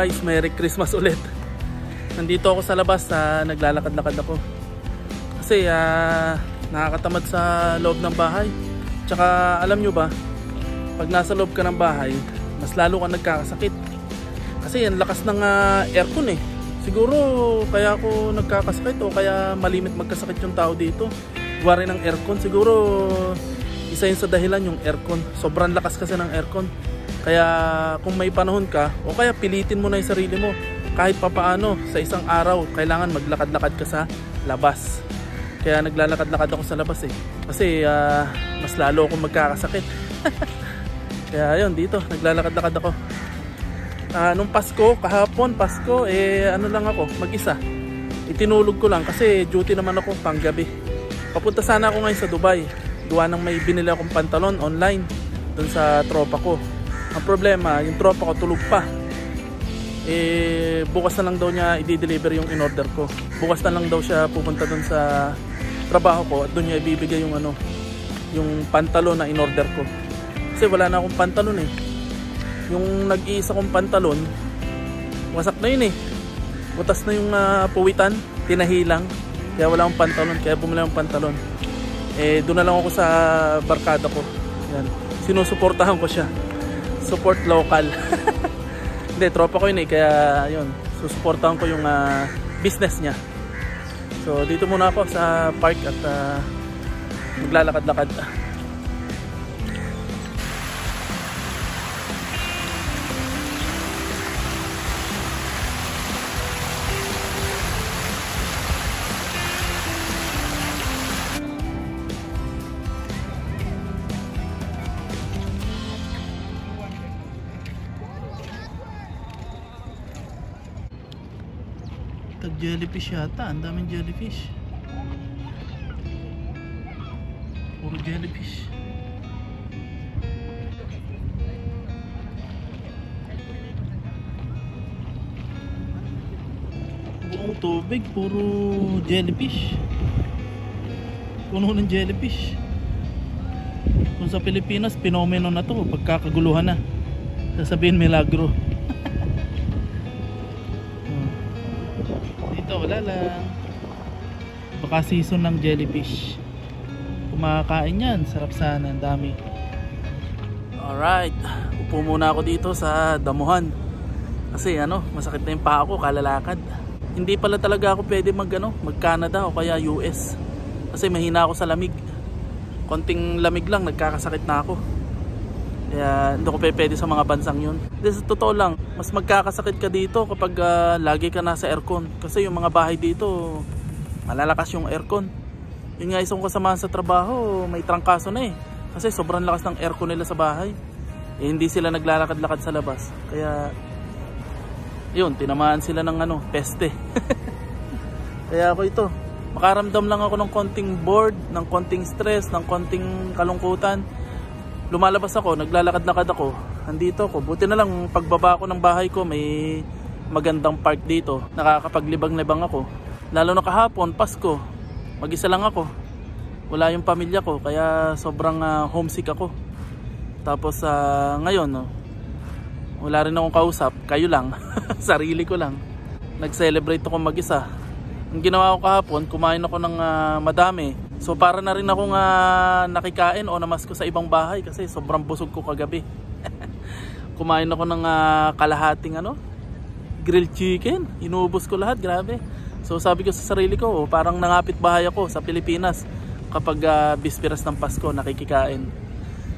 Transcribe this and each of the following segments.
guys, Merry Christmas ulit. Nandito ako sa labas, naglalakad-lakad ako. Kasi nakakatamad sa loob ng bahay. Tsaka alam nyo ba, pag nasa loob ka ng bahay, mas lalo ka nagkakasakit. Kasi ang lakas ng aircon eh. Siguro kaya ako nagkakasakit o kaya malimit magkasakit yung tao dito. Gawa rin ng aircon. Siguro isa yun sa dahilan yung aircon. Sobrang lakas kasi ng aircon. Kaya kung may panahon ka, o kaya pilitin mo na yung sarili mo. Kahit papaano, sa isang araw, kailangan maglakad-lakad ka sa labas. Kaya naglalakad-lakad ako sa labas eh. Kasi mas lalo akong magkakasakit. Kaya yun, dito, naglalakad-lakad ako. Nung Pasko, kahapon, Pasko, ano lang ako, mag-isa. Itinulog ko lang kasi duty naman ako panggabi. Papunta sana ako ngayon sa Dubai. Gawa ng may binili akong pantalon online dun sa tropa ko. Ang problema, yung tropa ko tulog pa. Bukas na lang daw niya i-deliver yung in-order ko. Bukas na lang daw siya pupunta dun sa trabaho ko at dun niya ibibigay yung yung pantalon na in-order ko. Kasi wala na akong pantalon eh. Yung nag-iisa kong pantalon, wasak na yun eh. Butas na yung puwitan, tinahilang. Kaya wala akong pantalon, kaya bumili akong pantalon. Doon na lang ako sa barkada ko. Yan. Sinusuportahan ko siya. Support local. Hindi, tropa ko yun eh. Kaya yun, susuportahan ko yung business niya. So dito muna ako sa park at maglalakad-lakad. Jellyfish yata, ang daming jellyfish. Puro jellyfish. Buong tubig, puro jellyfish. Puno ng jellyfish. Kung sa Pilipinas, pinomeno na to, pagkakaguluhan na. Sasabihin milagro. Wala lang. Baka season ng jellyfish. Kumakain yan. Sarap sana. Ang dami. Alright. Upo muna ako dito sa damuhan. Kasi masakit na yung paa ko kalalakad. Hindi pala talaga ako pwede mag Canada o kaya US. Kasi mahina ako sa lamig. Konting lamig lang nagkakasakit na ako. Kaya hindi ko pwede sa mga bansang yun. Sa totoo lang, mas magkakasakit ka dito kapag lagi ka nasa aircon. Kasi yung mga bahay dito, malalakas yung aircon. Yun nga isang kasamahan sa trabaho, may trangkaso na eh. Kasi sobrang lakas ng aircon nila sa bahay. Hindi sila naglalakad-lakad sa labas. Kaya, yun, tinamaan sila ng peste. Kaya ako ito, makaramdam lang ako ng konting bored, ng konting stress, ng konting kalungkutan. Lumalabas ako, naglalakad-lakad ako. Andito ako. Buti na lang pagbaba ko ng bahay ko, may magandang park dito. Nakakapaglibang-libang ako. Lalo na kahapon, Pasko. Mag-isa lang ako. Wala yung pamilya ko, kaya sobrang homesick ako. Tapos ngayon, wala rin akong kausap. Kayo lang. Sarili ko lang. Nag-celebrate ako mag-isa. Ang ginawa ko kahapon, kumain ako ng madami. So para na rin akong nakikain o namasko sa ibang bahay kasi sobrang busog ko kagabi. Kumain ako ng kalahating grilled chicken. Inuubos ko lahat, grabe. So sabi ko sa sarili ko, parang nangapit bahay ako sa Pilipinas kapag bisperas ng Pasko nakikikain.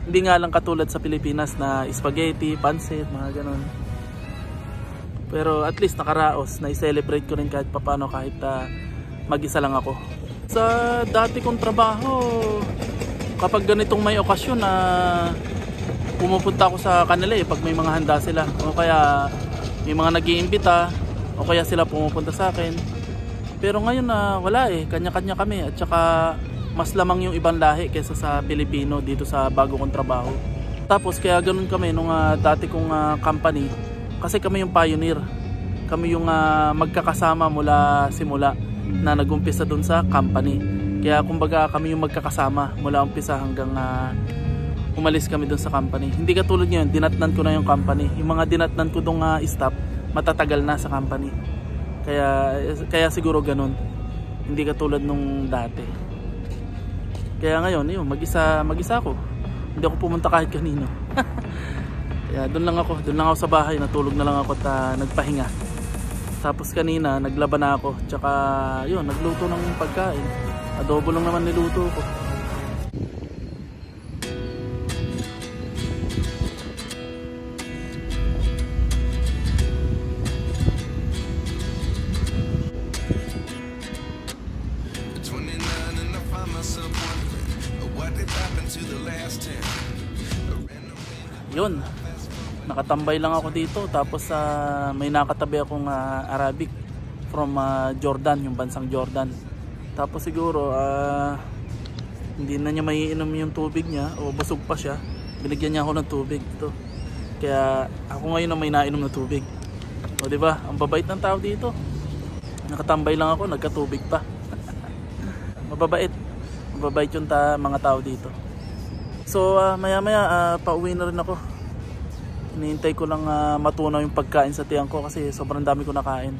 Hindi nga lang katulad sa Pilipinas na spaghetti, pansit, mga ganon. Pero at least nakaraos, na-celebrate ko rin kahit papano kahit mag-isa lang ako. Sa dati kong trabaho, kapag ganitong may okasyon na pumupunta ako sa kanila pag may mga handa sila o kaya may mga nag-iimbita o kaya sila pumupunta sa akin. Pero ngayon wala kanya-kanya kami at saka mas lamang yung ibang lahi kaysa sa Pilipino dito sa bago kong trabaho. Tapos kaya ganun kami nung dati kong company kasi kami yung pioneer. Kami yung magkakasama mula simula na nag-umpisa dun sa company. Kaya kumbaga kami yung magkakasama mula umpisa hanggang umalis kami dun sa company. Hindi katulad ngayon, dinatnan ko na yung company. Yung mga dinatnan ko dong staff, matatagal na sa company. Kaya siguro ganun. Hindi katulad nung dati. Kaya ngayon, yun, mag-isa ako. Hindi ako pumunta kahit kanino. Kaya doon lang ako sa bahay, natulog na lang ako at nagpahinga. Tapos kanina, naglaban na ako. Tsaka, yun, nagluto ng pagkain. Adobo lang naman niluto ko. Yun, nakatambay lang ako dito. Tapos may nakatabi akong Arabic from Jordan, yung bansang Jordan. Tapos siguro hindi na niya maiinom yung tubig niya o busog pa siya. Binigyan niya ako ng tubig ito. Kaya ako ngayon na may nainom na tubig. O diba, ang babait ng tao dito. Nakatambay lang ako, nagkatubig pa. Mababait yung mga tao dito. So maya maya pauwi na rin ako. Hinihintay ko lang matunaw yung pagkain sa tiyan ko kasi sobrang dami ko nakain.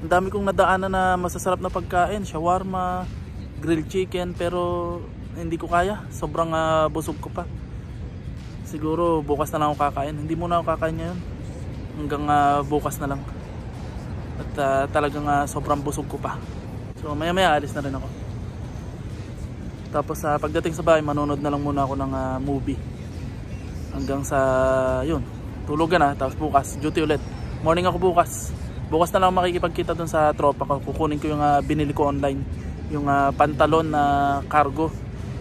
Ang dami kong nadaanan na masasarap na pagkain, shawarma, grilled chicken, pero hindi ko kaya. Sobrang busog ko pa. Siguro bukas na lang ako kakain. Hindi muna ako kakain ngayon. Hanggang bukas na lang. At talagang sobrang busog ko pa. So maya maya alis na rin ako. Tapos pagdating sa bahay, manonood na lang muna ako ng movie. Hanggang sa, yun, tulugan na. Tapos bukas, duty ulit. Morning ako bukas. Bukas na lang makikipagkita dun sa tropa ko. Kukunin ko yung binili ko online. Yung pantalon na cargo.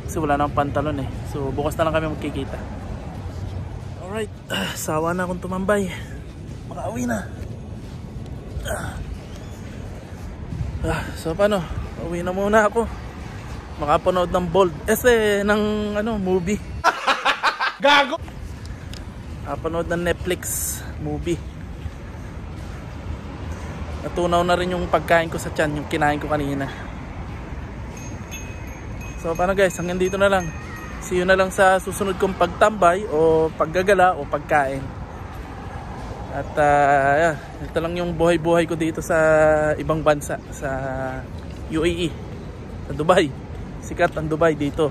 Kasi wala nang pantalon eh. So bukas na lang kami magkikita. Alright, sawa na akong tumambay. Makauwi na. So paano? Uwi na muna ako. Makapanood ng Bold ng movie. Gago. Panood ng Netflix movie. Natunaw na rin yung pagkain ko sa tiyan, yung kinain ko kanina. So paano guys, hanggang dito na lang. See you na lang sa susunod kong pagtambay o paggagala o pagkain. At ito lang yung buhay-buhay ko dito sa ibang bansa, sa UAE, sa Dubai. Sikat ang Dubai dito.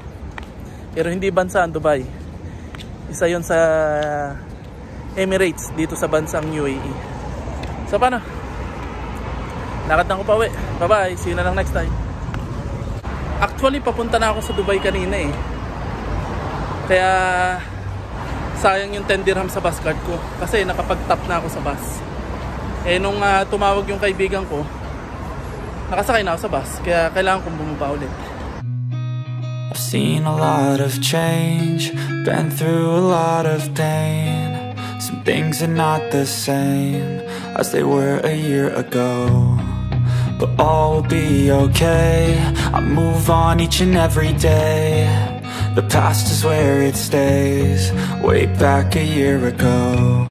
Pero hindi bansa ang Dubai. Isa yon sa Emirates dito sa bansang UAE. So paano? Lakad na ako pa uwi. Bye bye. See you na lang next time. Actually papunta na ako sa Dubai kanina eh. Kaya sayang yung 10 dirham sa bus card ko. Kasi nakapag-tap na ako sa bus. Eh nung tumawag yung kaibigan ko, nakasakay na ako sa bus. Kaya kailangan kong bumaba ulit. I've seen a lot of change, been through a lot of pain. Some things are not the same as they were a year ago, but all will be okay. I move on each and every day. The past is where it stays, way back a year ago.